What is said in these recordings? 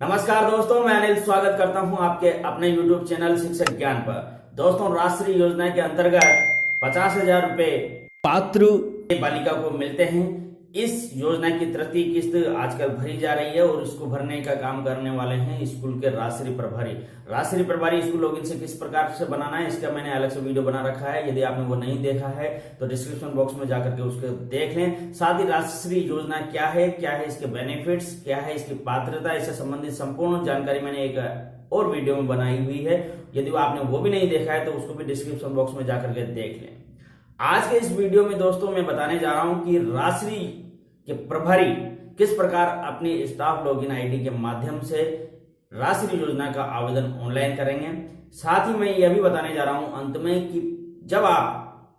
नमस्कार दोस्तों, मैं अनिल स्वागत करता हूं आपके अपने YouTube चैनल शिक्षक ज्ञान पर। दोस्तों, राष्ट्रीय योजना के अंतर्गत 50,000 रुपए पात्र बालिका को मिलते हैं। इस योजना की तृतीय किस्त आजकल भरी जा रही है और इसको भरने का काम करने वाले हैं स्कूल के राष्ट्रीय प्रभारी। राष्ट्रीय प्रभारी स्कूल लॉगिन से किस प्रकार से बनाना है, इसका मैंने अलग से वीडियो बना रखा है। यदि आपने वो नहीं देखा है तो डिस्क्रिप्शन बॉक्स में जाकर के उसको देख लें। साथ ही राष्ट्रीय योजना क्या है इसके बेनिफिट्स, क्या है इसकी पात्रता, इससे संबंधित संपूर्ण जानकारी मैंने एक और वीडियो में बनाई हुई है। यदि आपने वो भी नहीं देखा है तो उसको भी डिस्क्रिप्शन बॉक्स में जाकर के देख लें। आज के इस वीडियो में दोस्तों मैं बताने जा रहा हूं कि राष्ट्रीय के प्रभारी किस प्रकार अपनी स्टाफ लॉगिन आईडी के माध्यम से राष्ट्रीय योजना का आवेदन ऑनलाइन करेंगे। साथ ही मैं यह भी बताने जा रहा हूं अंत में कि जब आप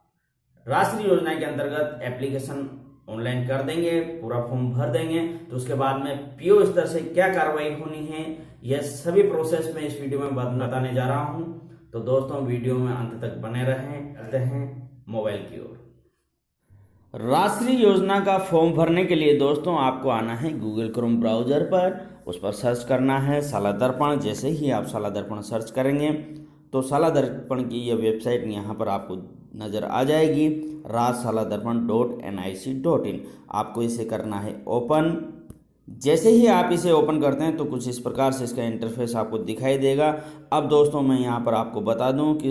राष्ट्रीय योजना के अंतर्गत एप्लीकेशन ऑनलाइन कर देंगे, पूरा फॉर्म भर देंगे, तो उसके बाद में पीओ स्तर से क्या कार्रवाई होनी है, यह सभी प्रोसेस में इस वीडियो में बताने जा रहा हूं। तो दोस्तों, वीडियो में अंत तक बने रहें। चलते हैं मोबाइल की ओर। राष्ट्रीय योजना का फॉर्म भरने के लिए दोस्तों आपको आना है गूगल क्रोम ब्राउजर पर, उस पर सर्च करना है शाला दर्पण। जैसे ही आप शाला दर्पण सर्च करेंगे तो शाला दर्पण की यह वेबसाइट यहाँ पर आपको नज़र आ जाएगी, rajshaladharpan.nic.in। आपको इसे करना है ओपन। जैसे ही आप इसे ओपन करते हैं तो कुछ इस प्रकार से इसका इंटरफेस आपको दिखाई देगा। अब दोस्तों, मैं यहाँ पर आपको बता दूँ कि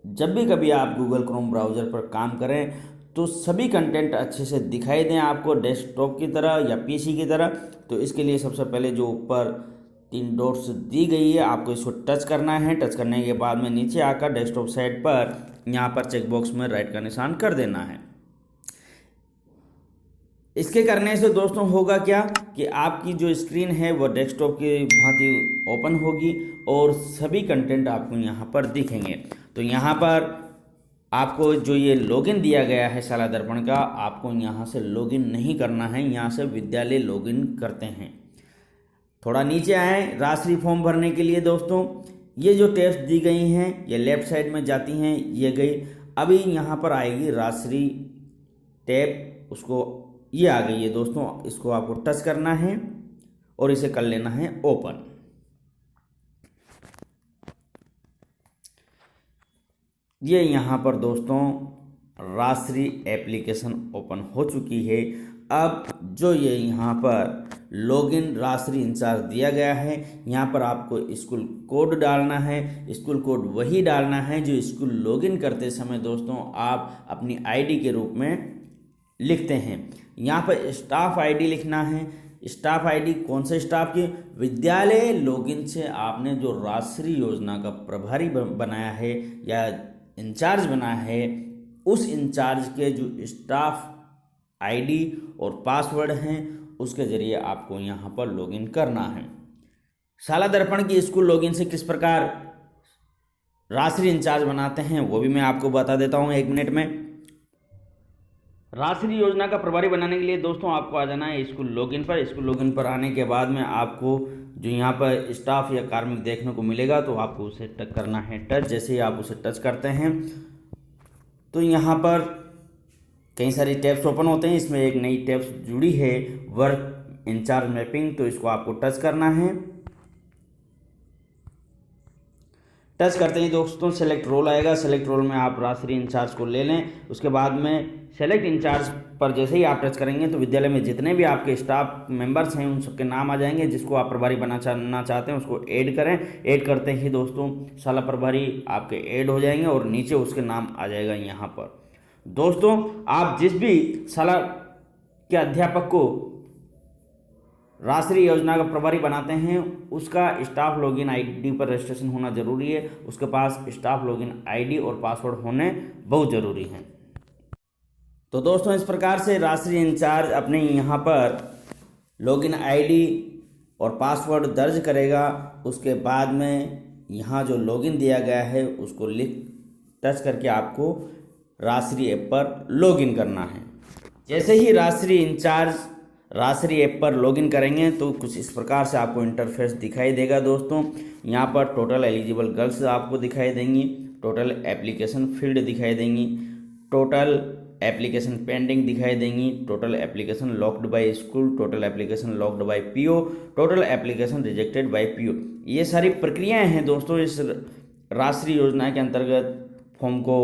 जब भी कभी आप गूगल क्रोम ब्राउज़र पर काम करें तो सभी कंटेंट अच्छे से दिखाई दें आपको डेस्कटॉप की तरह या पीसी की तरह। तो इसके लिए सबसे पहले जो ऊपर 3 डॉट्स दी गई है आपको इसको टच करना है। टच करने के बाद में नीचे आकर डेस्कटॉप साइड पर यहाँ पर चेक बॉक्स में राइट का निशान कर देना है। इसके करने से दोस्तों होगा क्या कि आपकी जो स्क्रीन है वो डेस्कटॉप की भांति ओपन होगी और सभी कंटेंट आपको यहाँ पर दिखेंगे। तो यहाँ पर आपको जो ये लॉगिन दिया गया है शाला दर्पण का, आपको यहाँ से लॉगिन नहीं करना है, यहाँ से विद्यालय लॉगिन करते हैं। थोड़ा नीचे आए राष्ट्रीय फॉर्म भरने के लिए दोस्तों, ये जो टैब्स दी गई हैं ये लेफ्ट साइड में जाती हैं, ये गई। अभी यहाँ पर आएगी राष्ट्रीय टैब, उसको ये आ गई है दोस्तों, इसको आपको टच करना है और इसे कर लेना है ओपन। ये यहाँ पर दोस्तों राष्ट्रीय एप्लीकेशन ओपन हो चुकी है। अब जो ये यहाँ पर लॉगिन राष्ट्रीय इंचार्ज दिया गया है, यहाँ पर आपको स्कूल कोड डालना है। स्कूल कोड वही डालना है जो स्कूल लॉगिन करते समय दोस्तों आप अपनी आईडी के रूप में लिखते हैं। यहाँ पर स्टाफ आईडी लिखना है। स्टाफ आईडी कौन से स्टाफ की? विद्यालय लॉगिन से आपने जो राष्ट्रीय योजना का प्रभारी बनाया है या इंचार्ज बनाया है, उस इंचार्ज के जो स्टाफ आईडी और पासवर्ड हैं उसके ज़रिए आपको यहाँ पर लॉगिन करना है। शाला दर्पण की स्कूल लॉगिन से किस प्रकार राष्ट्रीय इंचार्ज बनाते हैं वो भी मैं आपको बता देता हूँ 1 मिनट में। राष्ट्रीय योजना का प्रभारी बनाने के लिए दोस्तों आपको आ जाना है स्कूल लॉगिन पर। स्कूल लॉगिन पर आने के बाद में आपको जो यहाँ पर स्टाफ या कार्मिक देखने को मिलेगा तो आपको उसे टच करना है टच। जैसे ही आप उसे टच करते हैं तो यहाँ पर कई सारी टैब्स ओपन होते हैं। इसमें एक नई टैब्स जुड़ी है वर्क इंचार्ज मैपिंग, तो इसको आपको टच करना है। टच करते ही दोस्तों सेलेक्ट रोल आएगा। सेलेक्ट रोल में आप राष्ट्रीय इंचार्ज को ले लें। उसके बाद में सेलेक्ट इंचार्ज पर जैसे ही आप टच करेंगे तो विद्यालय में जितने भी आपके स्टाफ मेंबर्स हैं उन सबके नाम आ जाएंगे। जिसको आप प्रभारी बनाना चाहते हैं उसको ऐड करें। ऐड करते ही दोस्तों शाला प्रभारी आपके ऐड हो जाएंगे और नीचे उसके नाम आ जाएगा। यहाँ पर दोस्तों आप जिस भी शाला के अध्यापक को राष्ट्रीय योजना का प्रभारी बनाते हैं उसका स्टाफ लॉगिन आईडी पर रजिस्ट्रेशन होना जरूरी है। उसके पास स्टाफ लॉगिन आईडी और पासवर्ड होने बहुत ज़रूरी हैं। तो दोस्तों इस प्रकार से राष्ट्रीय इंचार्ज अपने यहाँ पर लॉगिन आईडी और पासवर्ड दर्ज करेगा। उसके बाद में यहाँ जो लॉगिन दिया गया है उसको टच करके आपको राष्ट्रीय ऐप पर लॉगिन करना है। जैसे ही राष्ट्रीय इंचार्ज राष्ट्रीय ऐप पर लॉगिन करेंगे तो कुछ इस प्रकार से आपको इंटरफेस दिखाई देगा दोस्तों। यहाँ पर टोटल एलिजिबल गर्ल्स आपको दिखाई देंगी, टोटल एप्लीकेशन फील्ड दिखाई देंगी, टोटल एप्लीकेशन पेंडिंग दिखाई देंगी, total application locked by school, total application locked by PO, total application rejected by PO. ये सारी प्रक्रियाएं हैं दोस्तों इस राष्ट्रीय योजना के अंतर्गत फॉर्म को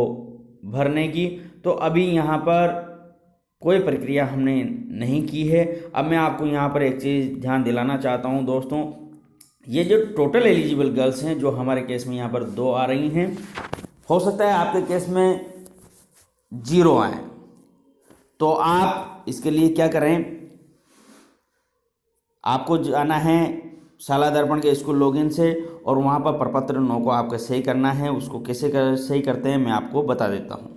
भरने की। तो अभी यहाँ पर कोई प्रक्रिया हमने नहीं की है। अब मैं आपको यहाँ पर एक चीज़ ध्यान दिलाना चाहता हूँ दोस्तों, ये जो टोटल एलिजिबल गर्ल्स हैं जो हमारे केस में यहाँ पर 2 आ रही हैं, हो सकता है आपके केस में 0 आए, तो आप इसके लिए क्या करें, आपको जाना है शाला दर्पण के स्कूल लॉगिन से और वहाँ पर प्रपत्र 9 को आपको सही करना है। उसको कैसे सही करते हैं मैं आपको बता देता हूँ।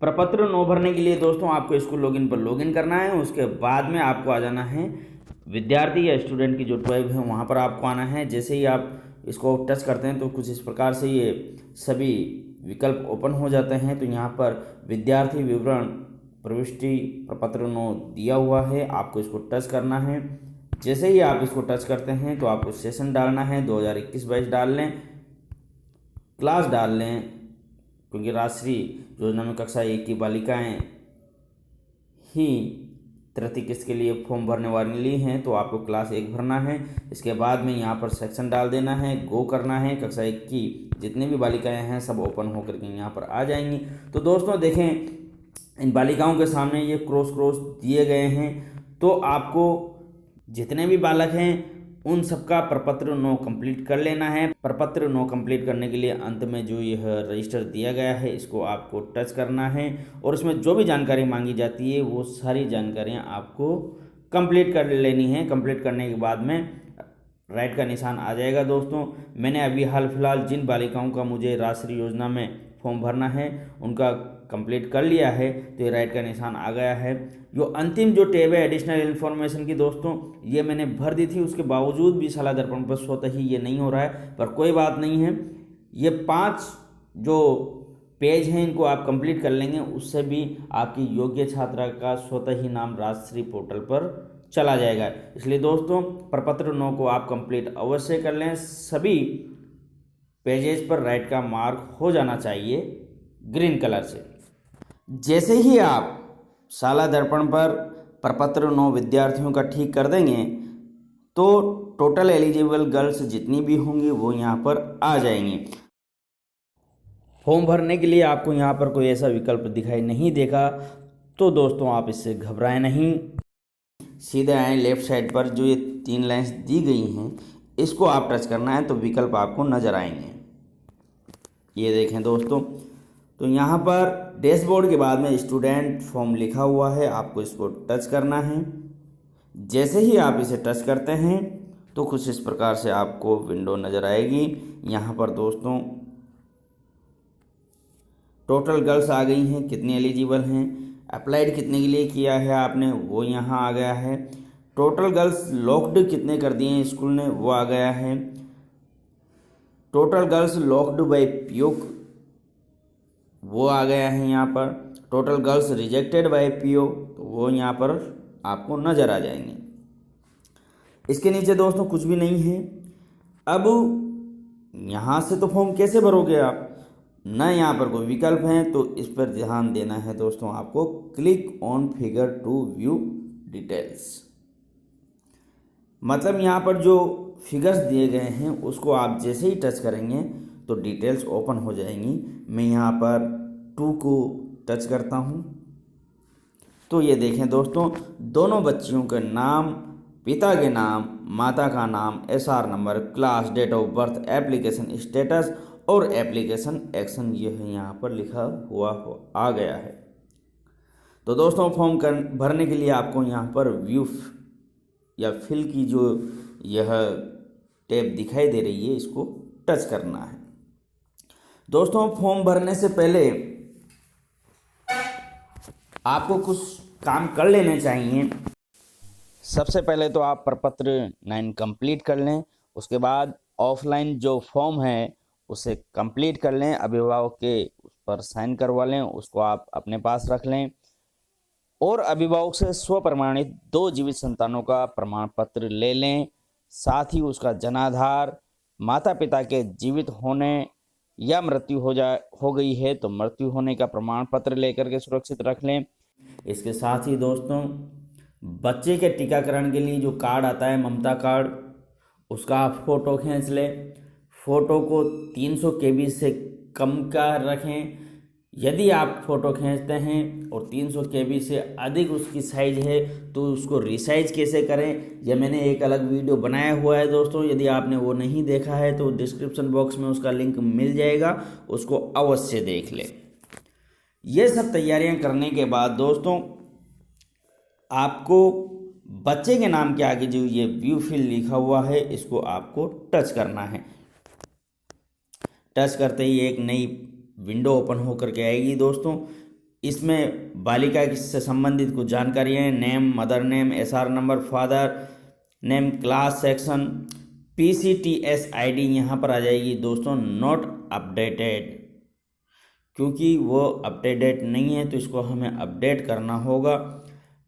प्रपत्र 9 भरने के लिए दोस्तों आपको स्कूल लॉगिन पर लॉगिन करना है। उसके बाद में आपको आ जाना है विद्यार्थी या स्टूडेंट की जो टैब है वहाँ पर आपको आना है। जैसे ही आप इसको टच करते हैं तो कुछ इस प्रकार से ये सभी विकल्प ओपन हो जाते हैं। तो यहाँ पर विद्यार्थी विवरण प्रविष्टि प्रपत्र 9 दिया हुआ है, आपको इसको टच करना है। जैसे ही आप इसको टच करते हैं तो आपको सेशन डालना है, 2021-22 डाल लें, क्लास डाल लें, क्योंकि राष्ट्रीय योजना में कक्षा 1 की बालिकाएं ही तृतीय किस्त के लिए फॉर्म भरने वाली हैं, तो आपको क्लास 1 भरना है। इसके बाद में यहाँ पर सेक्शन डाल देना है, गो करना है। कक्षा 1 की जितनी भी बालिकाएं हैं सब ओपन होकर के यहाँ पर आ जाएंगी। तो दोस्तों देखें, इन बालिकाओं के सामने ये क्रॉस दिए गए हैं। तो आपको जितने भी बालक हैं उन सबका प्रपत्र 9 कंप्लीट कर लेना है। प्रपत्र 9 कंप्लीट करने के लिए अंत में जो यह रजिस्टर दिया गया है इसको आपको टच करना है और इसमें जो भी जानकारी मांगी जाती है वो सारी जानकारियां आपको कंप्लीट कर लेनी है। कंप्लीट करने के बाद में राइट का निशान आ जाएगा। दोस्तों मैंने अभी हाल फिलहाल जिन बालिकाओं का मुझे राष्ट्रीय योजना में फॉर्म भरना है उनका कंप्लीट कर लिया है, तो ये राइट का निशान आ गया है। जो अंतिम जो टैब है एडिशनल इन्फॉर्मेशन की दोस्तों, ये मैंने भर दी थी, उसके बावजूद भी शाला दर्पण पर स्वतः ही ये नहीं हो रहा है, पर कोई बात नहीं है। ये 5 जो पेज हैं इनको आप कंप्लीट कर लेंगे, उससे भी आपकी योग्य छात्रा का स्वतः ही नाम राष्ट्रीय पोर्टल पर चला जाएगा। इसलिए दोस्तों प्रपत्र 9 को आप कंप्लीट अवश्य कर लें। सभी पेजेस पर राइट का मार्क हो जाना चाहिए ग्रीन कलर से। जैसे ही आप शाला दर्पण पर प्रपत्र 9 विद्यार्थियों का ठीक कर देंगे तो टोटल एलिजिबल गर्ल्स जितनी भी होंगी वो यहाँ पर आ जाएंगी। फॉर्म भरने के लिए आपको यहाँ पर कोई ऐसा विकल्प दिखाई नहीं देगा, तो दोस्तों आप इससे घबराएं नहीं, सीधे आए लेफ्ट साइड पर जो ये 3 लाइन्स दी गई हैं इसको आप टच करना है तो विकल्प आपको नज़र आएंगे। ये देखें दोस्तों, तो यहाँ पर डैशबोर्ड के बाद में स्टूडेंट फॉर्म लिखा हुआ है, आपको इसको टच करना है। जैसे ही आप इसे टच करते हैं तो कुछ इस प्रकार से आपको विंडो नज़र आएगी। यहाँ पर दोस्तों टोटल गर्ल्स आ गई हैं, कितनी एलिजिबल हैं, अप्लाइड कितने के लिए किया है आपने वो यहाँ आ गया है, टोटल गर्ल्स लॉक्ड कितने कर दिए हैं स्कूल ने वो आ गया है, total girls locked by PO वो आ गया है यहाँ पर, total girls rejected by PO तो वो यहाँ पर आपको नज़र आ जाएंगे। इसके नीचे दोस्तों कुछ भी नहीं है। अब यहाँ से तो फॉर्म कैसे भरोगे आप, ना यहाँ पर कोई विकल्प है, तो इस पर ध्यान देना है दोस्तों आपको। Click on figure to view details, मतलब यहाँ पर जो फिगर्स दिए गए हैं उसको आप जैसे ही टच करेंगे तो डिटेल्स ओपन हो जाएंगी। मैं यहाँ पर 2 को टच करता हूँ तो ये देखें दोस्तों, दोनों बच्चियों के नाम, पिता के नाम, माता का नाम, SR number, class, date of birth, application status और एप्लीकेशन एक्शन ये है यहाँ पर लिखा हुआ आ गया है। तो दोस्तों फॉर्म भरने के लिए आपको यहाँ पर व्यू या फिल की जो यह टैब दिखाई दे रही है इसको टच करना है। दोस्तों फॉर्म भरने से पहले आपको कुछ काम कर लेने चाहिए। सबसे पहले तो आप प्रपत्र 9 कंप्लीट कर लें, उसके बाद ऑफलाइन जो फॉर्म है उसे कंप्लीट कर लें, अभिभावक के उस पर साइन करवा लें, उसको आप अपने पास रख लें और अभिभावक से स्व प्रमाणित 2 जीवित संतानों का प्रमाण पत्र ले लें, साथ ही उसका जनाधार, माता पिता के जीवित होने या मृत्यु हो गई है तो मृत्यु होने का प्रमाण पत्र लेकर के सुरक्षित रख लें। इसके साथ ही दोस्तों बच्चे के टीकाकरण के लिए जो कार्ड आता है ममता कार्ड, उसका आप फोटो खींच लें। फोटो को 300 KB से कम का रखें। यदि आप फोटो खींचते हैं और 300 KB से अधिक उसकी साइज है तो उसको रिसाइज कैसे करें, यह मैंने एक अलग वीडियो बनाया हुआ है दोस्तों। यदि आपने वो नहीं देखा है तो डिस्क्रिप्शन बॉक्स में उसका लिंक मिल जाएगा, उसको अवश्य देख लें। ये सब तैयारियां करने के बाद दोस्तों आपको बच्चे के नाम के आगे जो ये व्यू फिल लिखा हुआ है इसको आपको टच करना है। टच करते ही एक नई विंडो ओपन होकर के आएगी दोस्तों। इसमें बालिका से संबंधित कुछ जानकारियाँ, name, mother name, SR number, father name, class, section, PCTS ID यहाँ पर आ जाएगी दोस्तों, नॉट अपडेटेड, क्योंकि वो अपडेटेड नहीं है तो इसको हमें अपडेट करना होगा।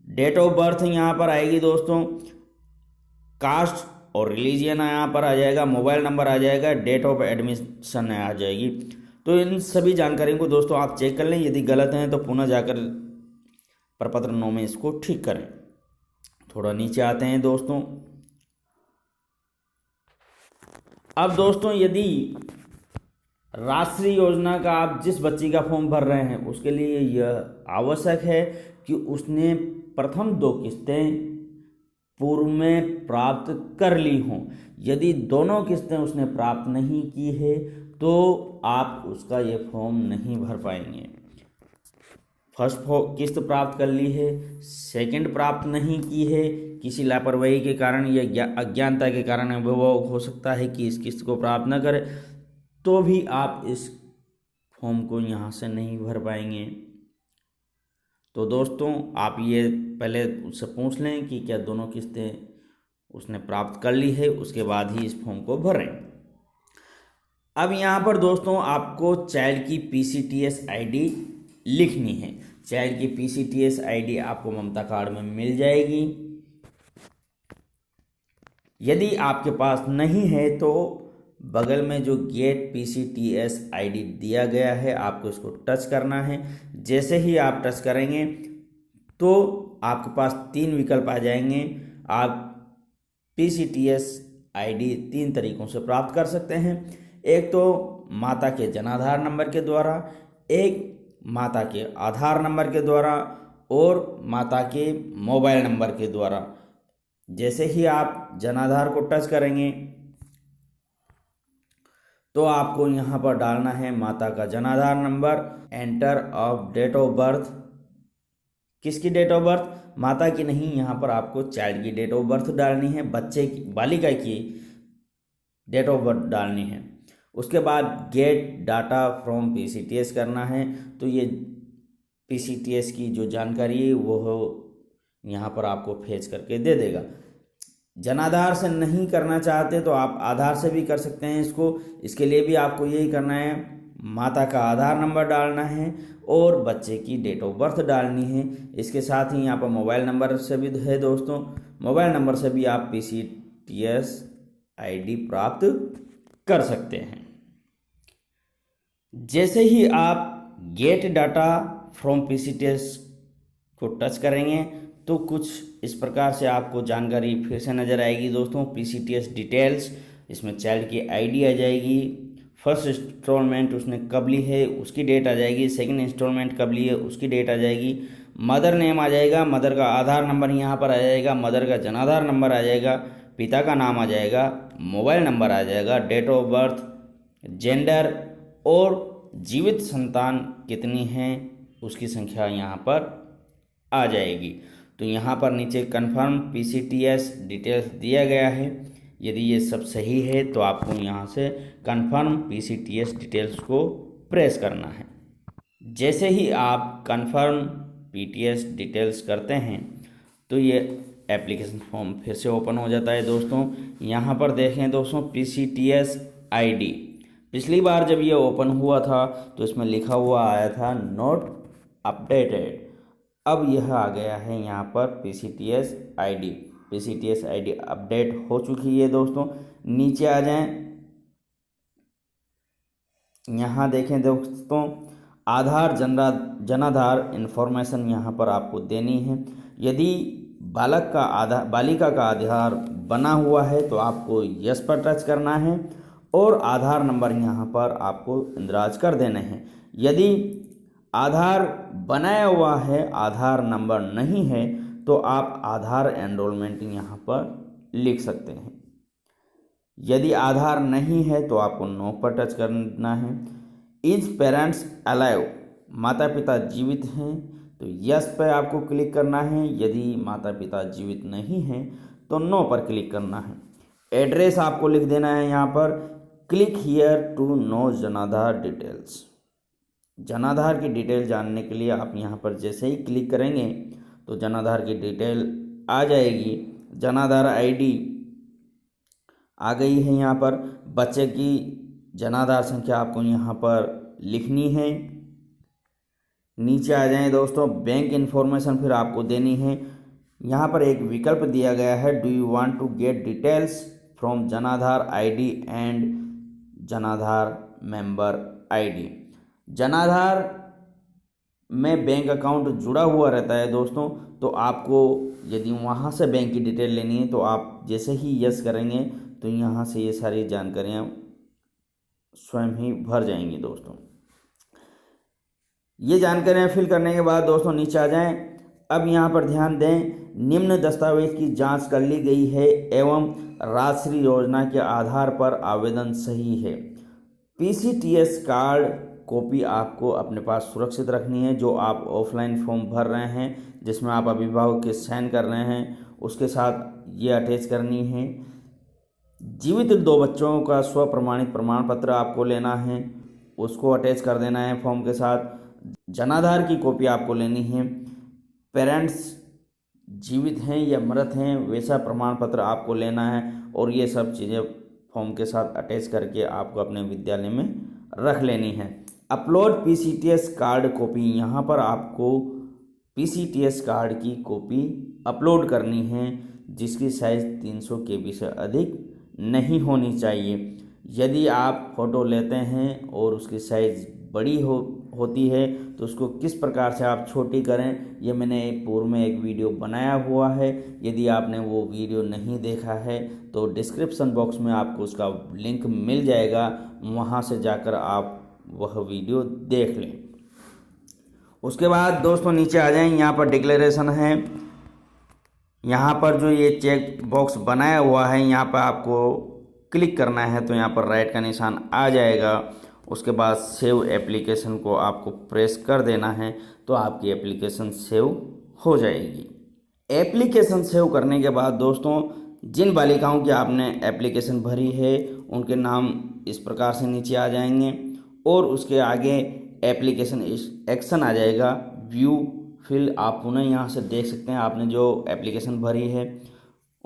डेट ऑफ बर्थ यहाँ पर आएगी दोस्तों, कास्ट और रिलीजियन यहाँ पर आ जाएगा, मोबाइल नंबर आ जाएगा, डेट ऑफ एडमिशन आ जाएगी। तो इन सभी जानकारियों को दोस्तों आप चेक कर लें, यदि गलत हैं तो पुनः जाकर प्रपत्र 9 में इसको ठीक करें। थोड़ा नीचे आते हैं दोस्तों। अब दोस्तों यदि राष्ट्रीय योजना का आप जिस बच्ची का फॉर्म भर रहे हैं उसके लिए यह आवश्यक है कि उसने प्रथम 2 किस्तें पूर्व में प्राप्त कर ली हों। यदि दोनों किस्तें उसने प्राप्त नहीं की है तो आप उसका ये फॉर्म नहीं भर पाएंगे। फर्स्ट किस्त प्राप्त कर ली है, सेकंड प्राप्त नहीं की है, किसी लापरवाही के कारण या अज्ञानता के कारण अभिभावक हो सकता है कि इस किस्त को प्राप्त न करे, तो भी आप इस फॉर्म को यहाँ से नहीं भर पाएंगे। तो दोस्तों आप ये पहले उससे पूछ लें कि क्या दोनों किस्तें उसने प्राप्त कर ली है, उसके बाद ही इस फॉर्म को भरें। अब यहाँ पर दोस्तों आपको चाइल्ड की PCTS ID लिखनी है। चाइल्ड की PCTS ID आपको ममता कार्ड में मिल जाएगी। यदि आपके पास नहीं है तो बगल में जो गेट PCTS ID दिया गया है आपको इसको टच करना है। जैसे ही आप टच करेंगे तो आपके पास 3 विकल्प आ जाएंगे। आप PCTS ID 3 तरीकों से प्राप्त कर सकते हैं। एक तो माता के जनाधार नंबर के द्वारा, एक माता के आधार नंबर के द्वारा और माता के मोबाइल नंबर के द्वारा। जैसे ही आप जनाधार को टच करेंगे तो आपको यहाँ पर डालना है माता का Jan Aadhaar number, enter of date of birth. किसकी डेट ऑफ बर्थ? माता की नहीं, यहाँ पर आपको चाइल्ड की डेट ऑफ बर्थ डालनी है, बच्चे की, बालिका की डेट ऑफ बर्थ डालनी है। उसके बाद गेट डाटा फ्रॉम PCTS करना है। तो ये PCTS की जो जानकारी है वो यहाँ पर आपको फेच करके दे देगा। जनाधार से नहीं करना चाहते तो आप आधार से भी कर सकते हैं इसको। इसके लिए भी आपको यही करना है, माता का आधार नंबर डालना है और बच्चे की डेट ऑफ बर्थ डालनी है। इसके साथ ही यहाँ पर मोबाइल नंबर से भी है दोस्तों, मोबाइल नंबर से भी आप PCTS ID प्राप्त कर सकते हैं। जैसे ही आप गेट डाटा फ्रॉम PCTS को टच करेंगे तो कुछ इस प्रकार से आपको जानकारी फिर से नज़र आएगी दोस्तों। PCTS डिटेल्स, इसमें चाइल्ड की ID आ जाएगी, फर्स्ट इंस्टॉलमेंट उसने कब ली है उसकी डेट आ जाएगी, सेकंड इंस्टॉलमेंट कब ली है उसकी डेट आ जाएगी, मदर नेम आ जाएगा, मदर का आधार नंबर यहाँ पर आ जाएगा, मदर का जनाधार नंबर आ जाएगा, पिता का नाम आ जाएगा, मोबाइल नंबर आ जाएगा, डेट ऑफ बर्थ, जेंडर और जीवित संतान कितनी हैं उसकी संख्या यहाँ पर आ जाएगी। तो यहाँ पर नीचे कन्फर्म PCTS डिटेल्स दिया गया है। यदि ये सब सही है तो आपको यहाँ से कन्फर्म PCTS डिटेल्स को प्रेस करना है। जैसे ही आप कन्फर्म PTS डिटेल्स करते हैं तो ये एप्लीकेशन फॉर्म फिर से ओपन हो जाता है दोस्तों। यहाँ पर देखें दोस्तों PCTS ID, पिछली बार जब ये ओपन हुआ था तो इसमें लिखा हुआ आया था नॉट अपडेटेड। अब यह आ गया है यहाँ पर PCTS ID। PCTS ID update हो चुकी है दोस्तों। नीचे आ जाएं, यहाँ देखें दोस्तों, आधार जनाधार इन्फॉर्मेशन यहाँ पर आपको देनी है। यदि बालिका का आधार बना हुआ है तो आपको यस पर टच करना है और आधार नंबर यहाँ पर आपको इंदराज कर देने हैं। यदि आधार बनाया हुआ है, आधार नंबर नहीं है, तो आप आधार एनरोलमेंट यहाँ पर लिख सकते हैं। यदि आधार नहीं है तो आपको नो पर टच करना है। इज पेरेंट्स अलाइव, माता पिता जीवित हैं तो यस पर आपको क्लिक करना है। यदि माता पिता जीवित नहीं हैं तो नो पर क्लिक करना है। एड्रेस आपको लिख देना है यहाँ पर। क्लिक हियर टू नो जनाधार डिटेल्स, जनाधार की डिटेल जानने के लिए आप यहाँ पर जैसे ही क्लिक करेंगे तो जनाधार की डिटेल आ जाएगी। जनाधार आईडी आ गई है। यहाँ पर बच्चे की जनाधार संख्या आपको यहाँ पर लिखनी है। नीचे आ जाएं दोस्तों, बैंक इन्फॉर्मेशन फिर आपको देनी है। यहाँ पर एक विकल्प दिया गया है, do you want to get details from Jan Aadhaar ID and Jan Aadhaar member ID. Jan Aadhaar में बैंक अकाउंट जुड़ा हुआ रहता है दोस्तों, तो आपको यदि वहाँ से बैंक की डिटेल लेनी है तो आप जैसे ही यस करेंगे तो यहाँ से ये सारी जानकारियाँ स्वयं ही भर जाएंगी दोस्तों। ये जानकारियाँ फिल करने के बाद दोस्तों नीचे आ जाएं। अब यहाँ पर ध्यान दें, निम्न दस्तावेज की जांच कर ली गई है एवं राष्ट्रीय योजना के आधार पर आवेदन सही है। पीसीटीएस कार्ड कॉपी आपको अपने पास सुरक्षित रखनी है। जो आप ऑफलाइन फॉर्म भर रहे हैं जिसमें आप अभिभावक के साइन कर रहे हैं, उसके साथ ये अटैच करनी है। जीवित 2 बच्चों का स्व प्रमाणित प्रमाण पत्र आपको लेना है, उसको अटैच कर देना है फॉर्म के साथ। जनाधार की कॉपी आपको लेनी है। पेरेंट्स जीवित हैं या मृत हैं वैसा प्रमाण पत्र आपको लेना है और ये सब चीज़ें फॉर्म के साथ अटैच करके आपको अपने विद्यालय में रख लेनी है। अपलोड पीसीटीएस कार्ड कॉपी, यहाँ पर आपको पीसीटीएस कार्ड की कॉपी अपलोड करनी है जिसकी साइज़ 300 KB से अधिक नहीं होनी चाहिए। यदि आप फ़ोटो लेते हैं और उसकी साइज़ बड़ी होती है तो उसको किस प्रकार से आप छोटी करें, ये मैंने पूर्व में एक वीडियो बनाया हुआ है। यदि आपने वो वीडियो नहीं देखा है तो डिस्क्रिप्शन बॉक्स में आपको उसका लिंक मिल जाएगा, वहाँ से जाकर आप वह वीडियो देख लें। उसके बाद दोस्तों नीचे आ जाएं, यहाँ पर डिक्लेरेशन है। यहाँ पर जो ये चेक बॉक्स बनाया हुआ है यहाँ पर आपको क्लिक करना है तो यहाँ पर राइट का निशान आ जाएगा। उसके बाद सेव एप्लीकेशन को आपको प्रेस कर देना है तो आपकी एप्लीकेशन सेव हो जाएगी। एप्लीकेशन सेव करने के बाद दोस्तों जिन बालिकाओं की आपने एप्लीकेशन भरी है उनके नाम इस प्रकार से नीचे आ जाएंगे और उसके आगे एप्लीकेशन एक्शन आ जाएगा, व्यू फिल। आप पुनः यहाँ से देख सकते हैं आपने जो एप्लीकेशन भरी है।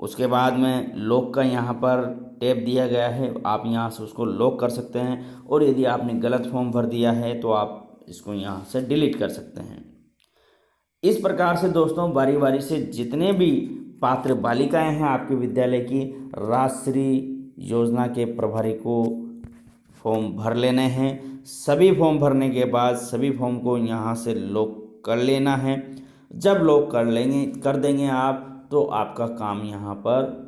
उसके बाद में लॉक का यहाँ पर टैब दिया गया है, आप यहाँ से उसको लॉक कर सकते हैं और यदि आपने गलत फॉर्म भर दिया है तो आप इसको यहाँ से डिलीट कर सकते हैं। इस प्रकार से दोस्तों बारी बारी से जितने भी पात्र बालिकाएं हैं आपके विद्यालय की, राष्ट्रीय योजना के प्रभारी को फॉर्म भर लेने हैं। सभी फॉर्म भरने के बाद सभी फॉर्म को यहाँ से लॉक कर लेना है। जब लॉक कर देंगे आप तो आपका काम यहाँ पर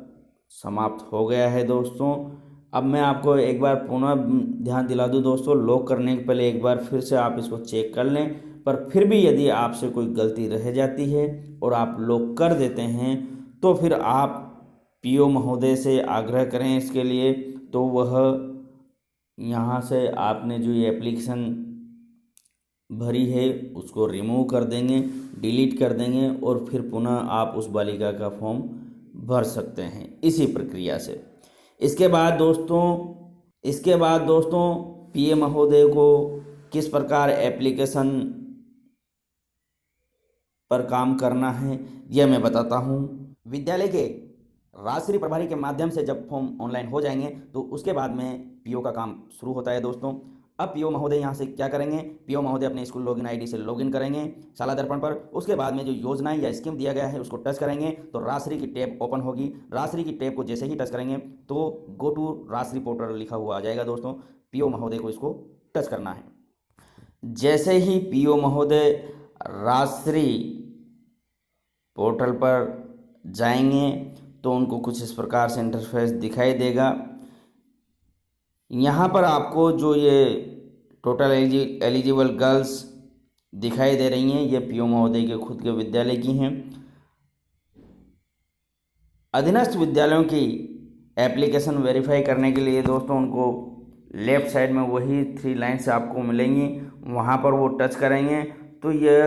समाप्त हो गया है दोस्तों। अब मैं आपको एक बार पुनः ध्यान दिला दूँ दोस्तों, लॉक करने के पहले एक बार फिर से आप इसको चेक कर लें, पर फिर भी यदि आपसे कोई गलती रह जाती है और आप लॉक कर देते हैं तो फिर आप पीओ महोदय से आग्रह करें इसके लिए, तो वह यहाँ से आपने जो ये एप्लीकेशन भरी है उसको रिमूव कर देंगे, डिलीट कर देंगे और फिर पुनः आप उस बालिका का फॉर्म भर सकते हैं इसी प्रक्रिया से। इसके बाद दोस्तों पीए महोदय को किस प्रकार एप्लीकेशन पर काम करना है यह मैं बताता हूँ। विद्यालय के राष्ट्रीय प्रभारी के माध्यम से जब फॉर्म ऑनलाइन हो जाएंगे तो उसके बाद में पीओ का काम शुरू होता है दोस्तों। अब पीओ महोदय यहाँ से क्या करेंगे, पीओ महोदय अपने स्कूल लॉगिन आईडी से लॉगिन करेंगे शाला दर्पण पर। उसके बाद में जो योजनाएं या स्कीम दिया गया है उसको टच करेंगे तो राष्ट्रीय की टैब ओपन होगी। राष्ट्रीय की टैब को जैसे ही टच करेंगे तो गो टू राष्ट्रीय पोर्टल लिखा हुआ आ जाएगा दोस्तों। पीओ महोदय को इसको टच करना है। जैसे ही पीओ महोदय राजश्री पोर्टल पर जाएंगे तो उनको कुछ इस प्रकार से इंटरफेस दिखाई देगा। यहाँ पर आपको जो ये टोटल एलिजिबल गर्ल्स दिखाई दे रही हैं, ये पीओ महोदय के खुद के विद्यालय की हैं। अधीनस्थ विद्यालयों की एप्लीकेशन वेरीफाई करने के लिए दोस्तों उनको लेफ़्ट साइड में वही 3 लाइन्स आपको मिलेंगी, वहाँ पर वो टच करेंगे तो ये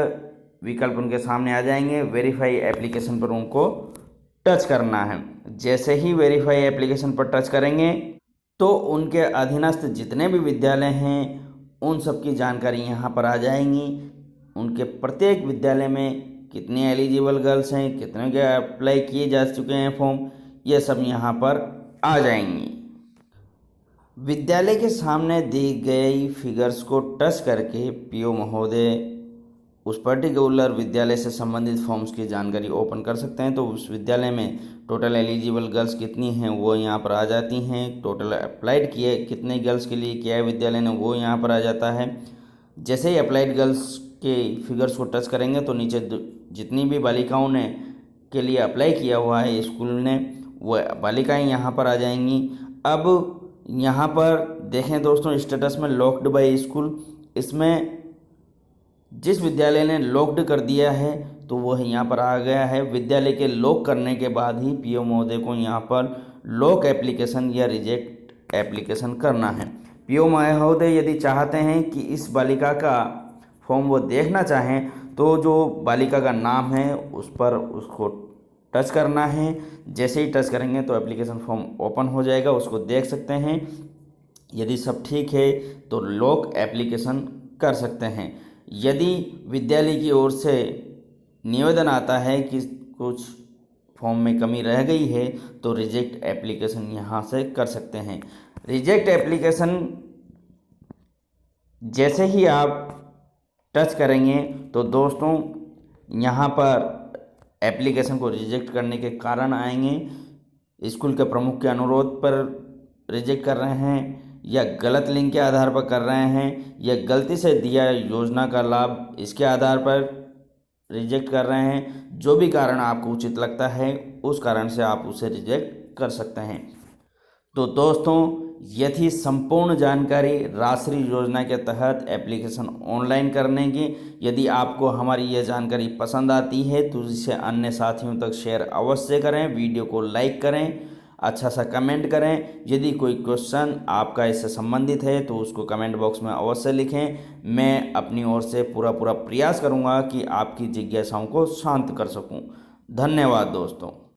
विकल्प उनके सामने आ जाएंगे। वेरीफाई एप्लीकेशन पर उनको टच करना है। जैसे ही वेरीफाई एप्लीकेशन पर टच करेंगे तो उनके अधीनस्थ जितने भी विद्यालय हैं उन सब की जानकारी यहाँ पर आ जाएंगी। उनके प्रत्येक विद्यालय में कितनी एलिजिबल गर्ल्स हैं, कितने के अप्लाई किए जा चुके हैं फॉर्म, ये सब यहाँ पर आ जाएंगी। विद्यालय के सामने दी गई फिगर्स को टच करके पीओ महोदय उस पर्टिकुलर विद्यालय से संबंधित फॉर्म्स की जानकारी ओपन कर सकते हैं। तो उस विद्यालय में टोटल एलिजिबल गर्ल्स कितनी हैं वो यहाँ पर आ जाती हैं। टोटल अप्लाइड किए कितने गर्ल्स के लिए किया है विद्यालय ने वो यहाँ पर आ जाता है। जैसे ही अप्लाइड गर्ल्स के फिगर्स को टच करेंगे तो नीचे जितनी भी बालिकाओं ने के लिए अप्लाई किया हुआ है स्कूल ने, वो बालिकाएँ यहाँ पर आ जाएंगी। अब यहाँ पर देखें दोस्तों, स्टेटस में लॉक्ड बाय स्कूल, इसमें जिस विद्यालय ने लॉक्ड कर दिया है तो वह यहाँ पर आ गया है। विद्यालय के लॉक करने के बाद ही पीओ महोदय को यहाँ पर लॉक एप्लीकेशन या रिजेक्ट एप्लीकेशन करना है। पीओ महोदय यदि चाहते हैं कि इस बालिका का फॉर्म वो देखना चाहें तो जो बालिका का नाम है उस पर उसको टच करना है। जैसे ही टच करेंगे तो एप्लीकेशन फॉर्म ओपन हो जाएगा, उसको देख सकते हैं। यदि सब ठीक है तो लॉक एप्लीकेशन कर सकते हैं। यदि विद्यालय की ओर से निवेदन आता है कि कुछ फॉर्म में कमी रह गई है तो रिजेक्ट एप्लीकेशन यहाँ से कर सकते हैं। रिजेक्ट एप्लीकेशन जैसे ही आप टच करेंगे तो दोस्तों यहाँ पर एप्लीकेशन को रिजेक्ट करने के कारण आएंगे। स्कूल के प्रमुख के अनुरोध पर रिजेक्ट कर रहे हैं या गलत लिंक के आधार पर कर रहे हैं या गलती से दिया योजना का लाभ इसके आधार पर रिजेक्ट कर रहे हैं। जो भी कारण आपको उचित लगता है उस कारण से आप उसे रिजेक्ट कर सकते हैं। तो दोस्तों ये थी संपूर्ण जानकारी राजश्री योजना के तहत एप्लीकेशन ऑनलाइन करने की। यदि आपको हमारी यह जानकारी पसंद आती है तो इसे अन्य साथियों तक शेयर अवश्य करें, वीडियो को लाइक करें, अच्छा सा कमेंट करें। यदि कोई क्वेश्चन आपका इससे संबंधित है तो उसको कमेंट बॉक्स में अवश्य लिखें। मैं अपनी ओर से पूरा प्रयास करूंगा कि आपकी जिज्ञासाओं को शांत कर सकूं। धन्यवाद दोस्तों।